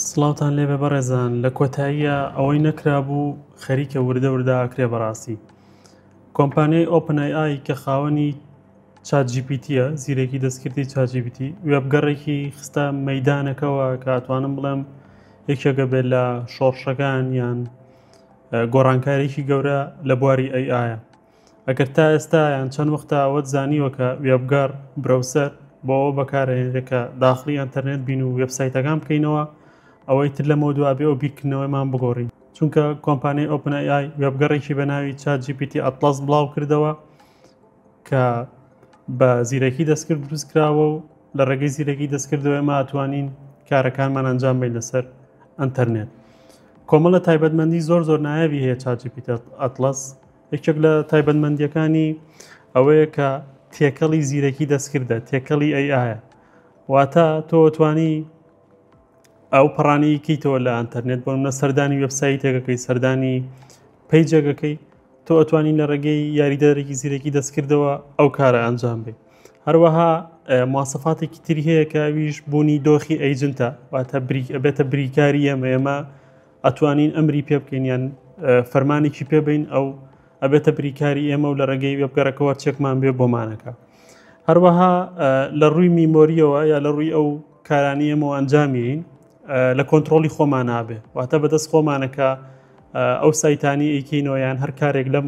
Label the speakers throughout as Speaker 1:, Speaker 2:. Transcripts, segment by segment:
Speaker 1: سڵاوتان لێبێ بەڕێزان، لە کۆتاییە ئەوەی نەکرابوو خەریکە وردە وردە ئاکرێ بەڕاستی. کۆمپانیای OpenAI کە خاوەنی ChatGPTە، زیرەکی دەستکردی ChatGPT، وێبگەڕێکی خستە مەیدانەکەوە کە ئەتوانم بڵێم یەکێکە بێت لە شۆڕشەکان یان گۆڕانکاریی گەورە لە بواری AI. ئەگەر تا ئێستا یان چەند وەختە ئەوەت زانیوە کە وێبگەڕ برەوسەر بۆ ئەوە بەکارهێنرێت کە داخلی ئینتەرنێت بین و وێبسایتەکان بکەینەوە، ئەوەی تر لەمەوە دوابێ و بیرکردنەوەیمان بگۆڕین. چونکە کۆمپانیای OpenAI وێبگەڕێکی بە ناوی ChatGPT Atlas بڵاو کردەوە کە بە زیرەکی دەستکرد دروست کراوە و لە ڕێگەی زیرەکی دەستکردەوە ئێمە ئەتوانین کارەکانمان ئەنجام بدەین لەسەر ئینتەرنێت. کۆمەڵە تایبەتمەندی زۆر نایابی هەیە ChatGPT Atlas. یەکێک لە تایبەتمەندیەکانی ئەوەیە کە تێکەڵی زیرەکی دەستکردە، تێکەڵی AI، واتە تۆ ئەتوانی ئەو پەڕانەی کەیتەوە لە ئینتەرنێت بۆ منە سەردانی وێبسایتێکەکەی، سەردانی پەیجێکەکەی، تۆ ئەتوانین لە ڕێگەی یاریدەرێکی زیرەکی دەستکردەوە ئەو کارە ئەنجام بێ. هەروەها مواسەفاتێکی تری هەیە کە ئەویش بوونی دۆخی ئەیجنتە، واتە ئەبێتە بریکاری ئێمە ئەتوانین ئەمری پێ بکەین یان فەرمانێکی پێ بین، ئەو ئەبێتە بریکاری ئێمە و لە ڕێگەی وێبگەڕەکەەوە چێکمان بێ بۆمانەکە. هەروەها لە ڕووی میمۆریەوە یا لە ڕووی ئەو کارانی ئێمەوە ئەنجامین لە کۆنتترۆلی خۆمان نابێ، واتە بەدەست خۆمانەکە ئەو سایتانی ئەیکەینەوە یان هەر کارێک لەم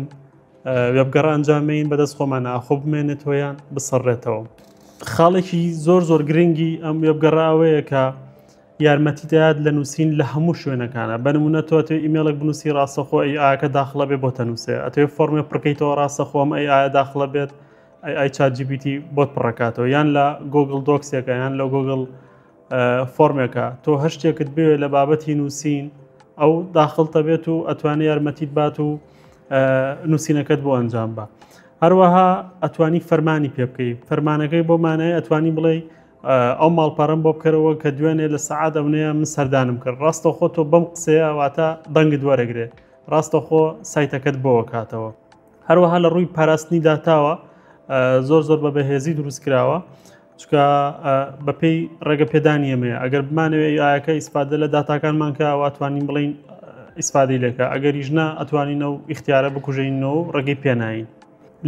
Speaker 1: وێبگەڕە ئەنجامین بەدەست خۆمان ئاخۆ بمێنێتەوە یان بسەڕێتەوە. خاڵێکی زۆر گرنگی ئەم وێبگەڕاوەیە کە یارمەتیدایات لە نووسین لە هەموو شوێنەکانە. بەنمونە تۆ ئەتوێ ئیمێڵێک بنووسی ڕاستەخۆ ئەیکە داخڵە بێ بۆ تەنووسێ، ئەتوێ فۆرمێ پڕکەیتەوە ڕاستەخۆم ئەی داخڵە بێت ئەی ChatGPT بۆت پڕکاتەوە، یان لە گوگل دۆکسێکە یان لە گوگل فۆرمێکە تۆ هەر شتێکت بێ لە بابەتی نووسین ئەو داخڵتە بێت و ئەتوانێت یارمەتیت بات و نووسینەکەت بۆ ئەنجام بە. هەروەها ئەتوانی فەرمانی پێ بکەی، فەرمانەکەی بۆ مانایە ئەتوانی بڵێ ئەو ماڵپەڕم بۆ بکەرەوە کە دوێنێ لە سەعات ئەونەیە من سەردانم کرد، ڕاستەخۆ تۆ بەم قسەیە واتە دەنگت وەرەگرێ، ڕاستەخۆ سایتەکەت بۆوە کاتەوە. هەروەها لە ڕووی پاراستنی داتاوە زۆر بە بەهێزی دروست کراوە، چکە بەپێی ڕێگە پێدانی ئەمەیە ئەگەر بمانەوێ ئایەکە ئیسپادە لە داتاکانمان کە ئەواتوانین بڵین ئیسپادەی لەکە، ئەگەریژنا ئەتوانینە و ئیختیارە بکوژینەوە و ڕێگەی پێناین.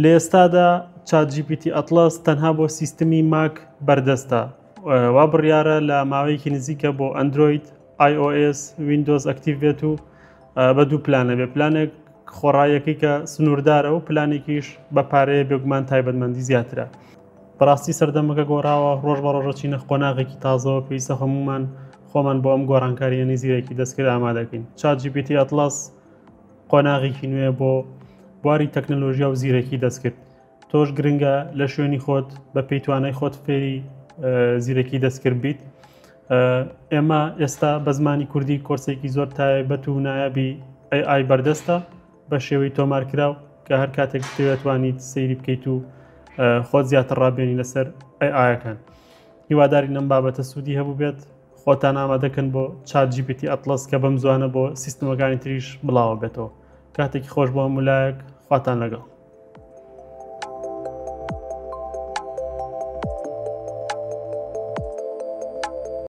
Speaker 1: لە ئێستادا ChatGPT Atlas تەنها بۆ سیستمی ماک بەردەستە، وا بڕیارە لە ماوەیەکی نزیکە بۆ ئەندروید، iOS، ویندۆز ئەکتیڤ بێت و بە دوو پلانە بێ، پلانێک خۆڕایەکەی کە سنووردارە و پلانێکیش بە پارەیە بێگومان تایبەتمەندی زیاترە. بەڕاستی سەردەمەکە گۆڕاوە، ڕۆژ بە ڕۆژەچینە قۆناغێکی تازەوە پێویستە هەمومان خۆمان بۆ ئەم گۆڕانکاریە زیرەکی دەستکرد ئامادەکەین. ChatGPT Atlas قۆناغێکی نوێ بۆ بواری تەکنەلۆژیا و زیرەکی دەستکرد. تۆش گرنگە لە شوێنی خۆت بە پێی توانای خۆت فێری زیرەکی دەستکرد بیت. ئێمە ئێستا بە زمانی کوردی کۆرسێکی زۆر تایبەت و نایابی AI بەردەستە بە شێوەی تۆمارکراو کە هەر کاتێک دەتوانیت سەیری بکەیت و خۆت زیاتر ڕابێنی لەسەر ئایەکان. هیواداری نەم بابەتە سوودی هەبوو بێت، خۆتان ئامادەکەن بۆ ChatGPT Atlas کە بەم زوانە بۆ سیستمەکانی تریش بڵاوە بێتەوە. کاتێکی خۆش بۆ هەموو لایەک، خواتان لەگەڵ.